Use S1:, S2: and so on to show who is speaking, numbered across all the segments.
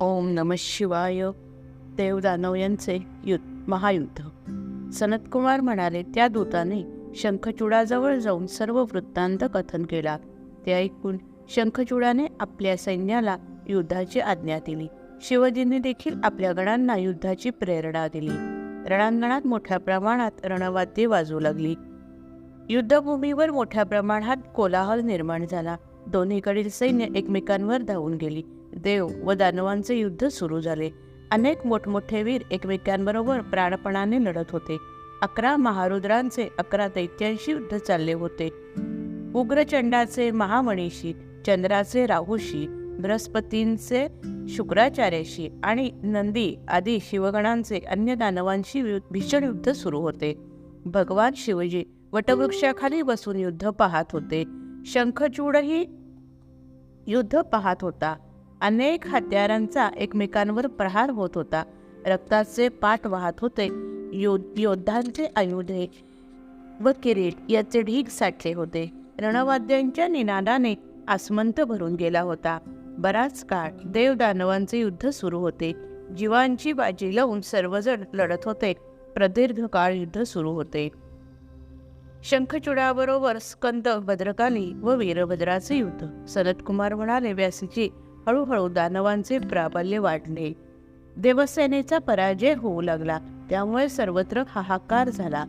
S1: ओम नमः शिवाय. देवदानव यांचे महायुद्ध. सनतकुमार म्हणाले, त्या दूताने शंखचूडाजवळ जाऊन सर्व वृत्तांत कथन केला. ते ऐकून शंखचूडाने आपल्या सैन्याला युद्धाची आज्ञा दिली. शिवजींनी देखील आपल्या गणांना युद्धाची प्रेरणा दिली. रणांगणात मोठ्या प्रमाणात रणवाद्ये वाजू लागली. युद्धभूमीवर मोठ्या प्रमाणात कोलाहल निर्माण झाला. दोन्हीकडील सैन्य एकमेकांवर धावून गेली. देव व दानवांचे युद्ध सुरू झाले. अनेक मोठमोठे वीर एकमेकांबरोबर प्राणपणाने लढत होते. 11 महारुद्रांचे 11 दैत्यांशी युद्ध चालले होते. उग्रचंडाचे महामणीशी, चंद्राचे राहूशी, बृहस्पतींचे शुक्राचार्याशी आणि नंदी आदी शिवगणांचे अन्य दानवांशी भीषण युद्ध सुरू होते. भगवान शिवजी वटवृक्षाखाली बसून युद्ध पाहत होते. शंखचूडही युद्ध पाहत होता. अनेक हत्यारांचा एकमेकांवर प्रहार होत होता. रक्ताचे पाट वाहत होते. योद्धांचे आयुधे व किरीट याचे ढीग साठले होते. रणवाद्यांच्या निनादाने आसमंत भरून गेला होता. बराच काळ देवदानवांचे युद्ध सुरू होते. जीवांची बाजी लावून सर्वजण लढत होते. प्रदीर्घ काळ युद्ध सुरू होते. शंखचूडाबरोबर स्कंद, भद्रकाली व वीरभद्राचे युद्ध. सनतकुमार म्हणाले, व्यासजी, हळूहळू दानवांचे प्राबल्य वाढले. देवसेनेचा पराजय होऊ लागला. त्यामुळे सर्वत्र हाहाकार झाला.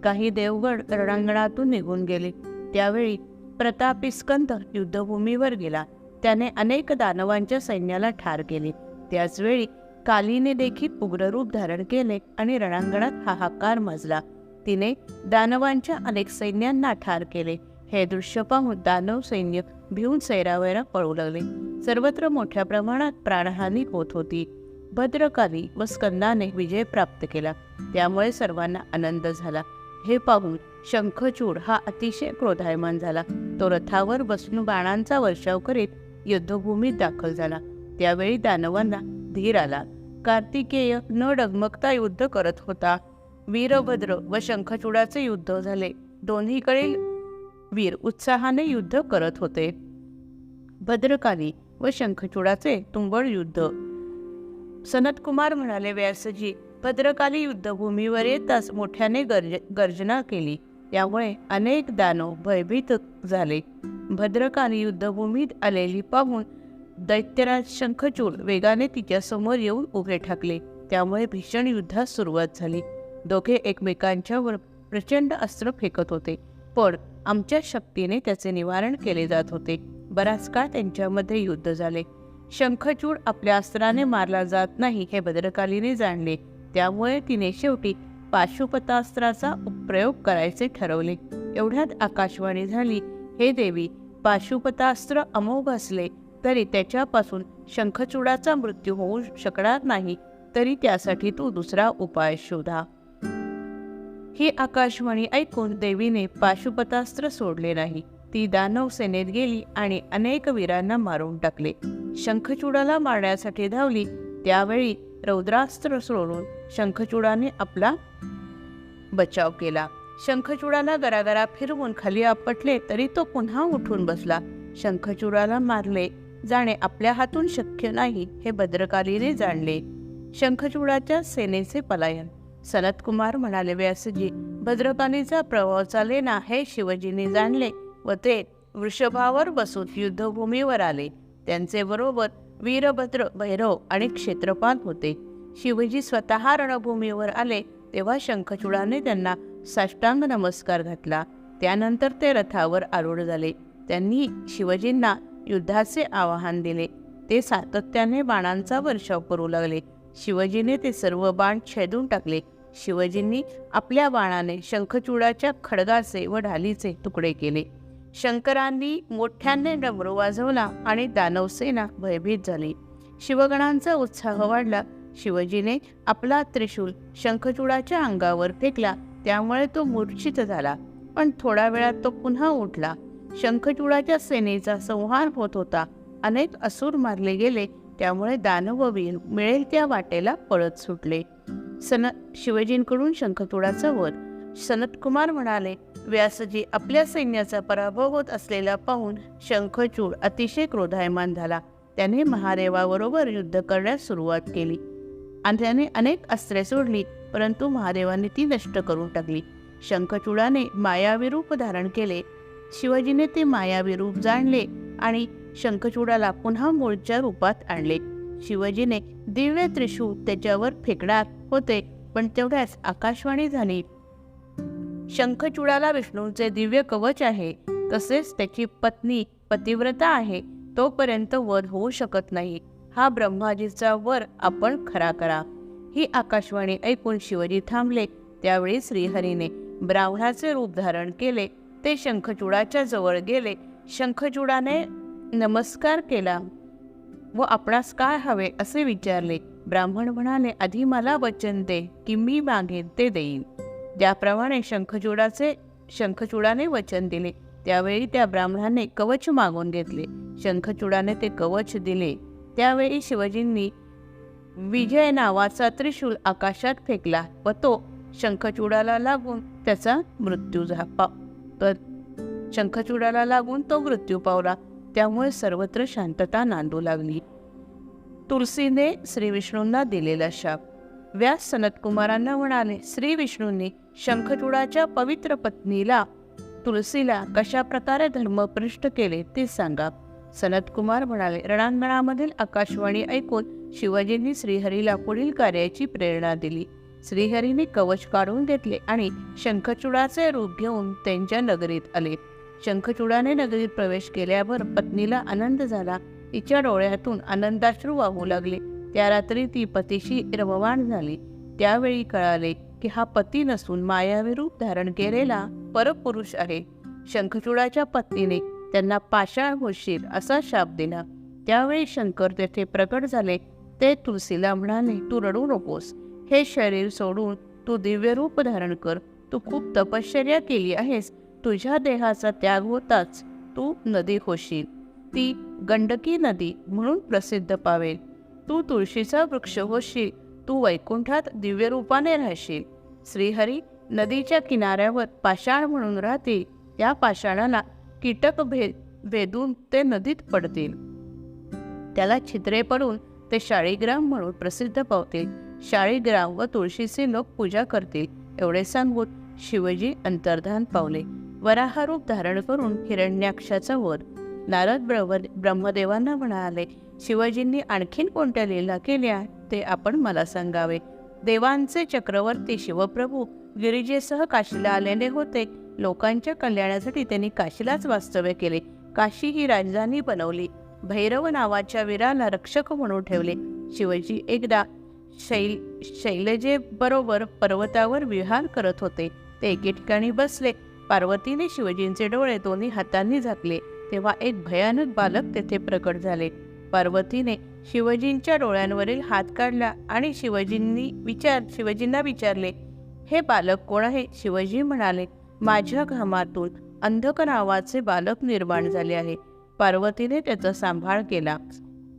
S1: काही देवगण रणांगणातून निघून गेले. त्यावेळी प्रतापी स्कंद युद्धभूमीवर गेला. त्याने अनेक दानवांच्या सैन्याला ठार केले. त्याचवेळी कालीने देखील उग्ररूप धारण केले आणि रणांगणात हाहाकार माजला. तिने दानवांच्या अनेक सैन्यांना ठार केले. हे दृश्य पाहून दानव सैन्य भिवून सैरावैरा पळू लागले. सर्वत्र मोठ्या प्रमाणात प्राणहानी होत होती. भद्रकाली व स्कंदाने विजय प्राप्त केला. त्यामुळे सर्वांना आनंद झाला. हे पाहून शंखचूड हा अतिशय क्रोधायमान झाला. तो रथावर बसून बाणांचा वर्षाव करीत युद्धभूमीत दाखल झाला. त्यावेळी दानवांना धीर आला. कार्तिकेय न डगमगता युद्ध करत होता. वीरभद्र व शंखचूडाचे युद्ध झाले. दोन्हीकडील वीर उत्साहाने युद्ध करत होते. भद्रकाली व शंखचूडाचे तुंबळ युद्ध. सनतकुमार म्हणाले, व्यासजी, भद्रकाली युद्धभूमीवर येताच मोठ्याने गर्जना केली. त्यामुळे अनेक दानव भयभीत झाले. भद्रकाली युद्धभूमीत आलेली पाहून दैत्यराज शंखचूड वेगाने तिच्या समोर येऊन उभे ठाकले. त्यामुळे भीषण युद्धास सुरुवात झाली. दोघे एकमेकांच्यावर प्रचंड अस्त्र फेकत होते, पण आमच्या शक्तीने त्याचे निवारण केले जात होते. बराच काळ त्यांच्यामध्ये युद्ध झाले. शंखचूड आपल्या अस्त्राने मारला जात नाही हे भद्रकालीने जाणले. त्यामुळे तिने शेवटी पाशुपतास्त्राचा प्रयोग करायचे ठरवले. एवढ्यात आकाशवाणी झाली, हे देवी, पाशुपतास्त्र अमोघ असले तरी त्याच्यापासून शंखचूडाचा मृत्यू होऊ शकणार नाही. तरी त्यासाठी तू दुसरा उपाय शोधा. ही आकाशवाणी ऐकून देवीने पाशुपतास्त्र सोडले नाही. ती दानव सेनेत गेली आणि अनेक वीरांना मारून टाकले. शंखचूडाला मारण्यासाठी धावली. त्यावेळी रौद्रास्त्र सोडून शंखचूडाने आपला बचाव केला. शंखचूडाला गरागरा फिरवून खाली आपटले तरी तो पुन्हा उठून बसला. शंखचूडाला मारले जाणे आपल्या हातून शक्य नाही हे भद्रकालीने जाणले. शंखचूडाच्या सेनेचे पलायन. सनतकुमार म्हणाले, व्यासजी, भद्रकालीचा प्रभाव चालेना हे शिवजींनी जाणले व ते वृषभावर बसून युद्धभूमीवर आले. त्यांचे बरोबर वीरभद्र, भैरव आणि क्षेत्रपाल होते. शिवजी स्वतः रणभूमीवर आले तेव्हा शंखचूडाने त्यांना साष्टांग नमस्कार घातला. त्यानंतर ते रथावर आरूढ झाले. त्यांनी शिवजींना युद्धाचे आवाहन दिले. ते सातत्याने बाणांचा वर्षाव करू लागले. शिवजीने ते सर्व बाण छेदून टाकले. शिवजींनी आपल्या बाणाने शंखचूडाच्या खडगाचे व ढालीचे तुकडे केले. शंकरांनी मोठ्याने डमरू वाजवला आणि दानवसेना भयभीत झाली. शिवगणांचा उत्साह वाढला. शिवजीने आपला त्रिशूल शंखचूडाच्या अंगावर फेकला. त्यामुळे तो मूर्छित झाला, पण थोड्या वेळात तो पुन्हा उठला. शंखचूडाच्या सेनेचा संहार होत होता. अनेक असुर मारले गेले. त्यामुळे दानव व वीर मिळेल त्या वाटेला पळत सुटले. शिवजींकडून शंखचूडाचा वध. सनतकुमार म्हणाले, व्यासजी, आपल्या सैन्याचा पराभव होत असलेला पाहून शंखचूड अतिशय क्रोधायमान झाला. त्याने महादेवाबरोबर युद्ध करण्यास सुरुवात केली आणि त्याने अनेक अस्त्रे सोडली, परंतु महादेवाने ती नष्ट करून टाकली. शंखचूडाने मायावी रूप धारण केले. शिवाजीने ते मायावी रूप जाणले आणि शंखचूडाला पुन्हा मूळच्या रूपात आणले. शिवाजीने दिव्य त्रिशूळ त्याच्यावर फेकणार होते, पण तेवढ्याच आकाशवाणी झाली, शंखचूडाला विष्णूंचे दिव्य कवच आहे, तसेच त्याची पत्नी पतिव्रता आहे, तोपर्यंत वध होऊ शकत नाही. हा ब्रह्माजीचा वर आपण खरा करा. ही आकाशवाणी ऐकून शिवाजी थांबले. त्यावेळी श्रीहरीने ब्राह्मणाचे रूप धारण केले. ते शंखचूडाच्या जवळ गेले. शंखचूडाने नमस्कार केला व आपणास काय हवे असे विचारले. ब्राह्मण म्हणाले, आधी मला वचन दे की मी मागेन ते देईन. त्याप्रमाणे शंखचूडाने वचन दिले. त्यावेळी त्या ब्राह्मणाने कवच मागून घेतले. शंखचूडाने ते कवच दिले. त्यावेळी शिवाजींनी विजय नावाचा त्रिशूल आकाशात फेकला व तो शंखचूडाला लागून शंखचूडाला लागून तो मृत्यू पावला. त्यामुळे सर्वत्र शांतता नांदू लागली. तुलसीने श्री विष्णूंना दिलेला शाप. व्यास सनतकुमारांना म्हणाले, श्री विष्णूंनी शंखचूडाच्या पवित्र पत्नीला तुलसीला कशा प्रकारे धर्मभ्रष्ट केले ते सांगा. सनतकुमार म्हणाले, रणांगणामधील आकाशवाणी ऐकून शिवाजींनी श्रीहरीला पुढील कार्याची प्रेरणा दिली. श्रीहरीने कवच काढून घेतले आणि शंखचूडाचे रूप घेऊन त्यांच्या नगरीत आले. शंखचूडाने नगरीत प्रवेश केल्यावर पत्नीला आनंद झाला. तिच्या डोळ्यातून आनंदाश्रू वाहू लागले. त्या रात्री ती पतीशी रममाण झाली. त्यावेळी कळाले की हा पती नसून मायावी रूप धारण केलेला परपुरुष आहे. शंखचूडाच्या पत्नीने त्यांना पाषाण होशील असा शाप दिला. त्यावेळी शंकर तेथे प्रकट झाले. ते तुलसीला म्हणाले, तू रडू नकोस. हे शरीर सोडून तू दिव्य रूप धारण कर. तू खूप तपश्चर्या केली आहेस. तुझ्या देहाचा त्याग होताच तू नदी होशील. ती गंडकी नदी म्हणून प्रसिद्ध पावेल. तू तुळशीचा वृक्ष होशील. तू वैकुंठात दिव्य रूपाने राहशील. श्रीहरी नदीच्या किनाऱ्यावर पाषाण म्हणून राहतील. त्या पाषाणाला कीटक भेदून ते नदीत पडतील. त्याला छिद्रे पडून ते शाळीग्राम म्हणून प्रसिद्ध पावतील. शाळीग्राम व तुळशीचे लोक पूजा करतील. एवढे सांगून शिवजी अंतर्धान पावले. वराह रूप धारण करून हिरण्याक्षाचा वध. नारद ब्रह्मदेवांना म्हणाले, शिवाजींनी आणखीन कोणत्या लीला केल्या ते आपण मला सांगावे. देवांचे चक्रवर्ती शिवप्रभू गिरिजेसह काशीला आलेले होते. लोकांच्या कल्याणासाठी त्यांनी काशीलाच वास्तव्य केले. काशी ही राजधानी बनवली. भैरव नावाच्या वीराला रक्षक म्हणून ठेवले. शिवाजी एकदा शैलजे बरोबर पर्वतावर विहार करत होते. ते एके ठिकाणी बसले. पार्वतीने शिवजींचे डोळे दोन्ही हातांनी झाकले. तेव्हा एक भयानक बालक तेथे प्रकट झाले. पार्वतीने शिवजींच्या डोळ्यांवरील हात काढला आणि शिवजींना विचारले, हे बालक कोण आहे? शिवजी म्हणाले, माझ्या घामातून अंधक नावाचे बालक निर्माण झाले आहे. पार्वतीने त्याचा सांभाळ केला.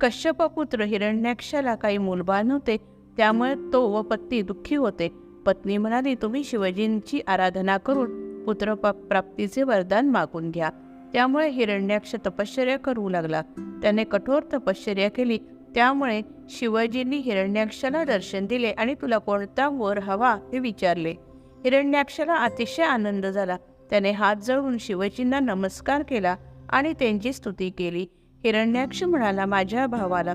S1: कश्यपपुत्र हिरण्याक्षाला काही मूलबाळ नव्हते. त्यामुळे तो व पत्नी दुःखी होते. पत्नी म्हणाली, तुम्ही शिवजींची आराधना करून पुत्र प्राप्तीचे वरदान मागून घ्या. त्यामुळे हिरण्याक्ष तपश्चर्या करू लागला. त्याने कठोर तपश्चर्या केली. त्यामुळे शिवजींनी हिरण्याक्षाला दर्शन दिले आणि तुला कोणता वर हवा हे विचारले. हिरण्याक्षाला अतिशय आनंद झाला. त्याने हात जोडून शिवजींना नमस्कार केला आणि त्यांची स्तुती केली. हिरण्याक्ष म्हणाला, माझ्या भावाला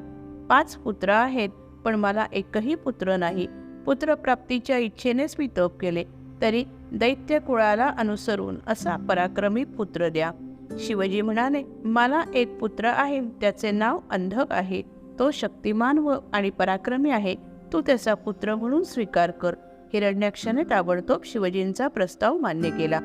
S1: 5 पुत्र आहेत, पण मला एकही पुत्र नाही. पुत्रप्राप्तीच्या इच्छेनेच मी तप केले, तरी दैत्य कुळाला अनुसरून असा पराक्रमी पुत्र द्या. शिवजी म्हणाले, मला एक पुत्र आहे, त्याचे नाव अंधक आहे. तो शक्तिमान आणि पराक्रमी आहे. तू त्याचा पुत्र म्हणून स्वीकार कर. हिरण्याक्षाने ताबडतोब शिवजींचा प्रस्ताव मान्य केला.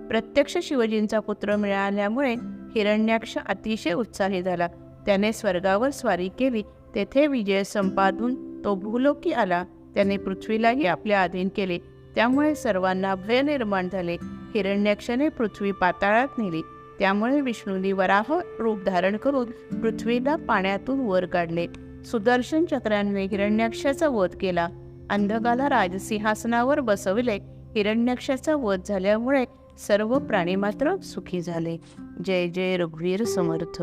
S1: प्रत्यक्ष शिवजींचा पुत्र मिळाल्यामुळे हिरण्याक्ष अतिशय उत्साही झाला. त्याने स्वर्गावर स्वारी केली. तेथे विजय संपादून तो भूलोकी आला. त्याने पृथ्वीलाही आपल्या अधीन केले. त्यामुळे सर्वांना भय निर्माण झाले. हिरण्याक्षाने पृथ्वी पाताळात नेली. त्यामुळे विष्णूंनी वराह रूप धारण करून पृथ्वीला पाण्यातून वर काढले. सुदर्शन चक्राने हिरण्याक्षाचा वध केला. अंधकाला राजसिंहासनावर बसविले. हिरण्याक्षाचा वध झाल्यामुळे सर्व प्राणी मात्र सुखी झाले. जय जय रघुवीर समर्थ.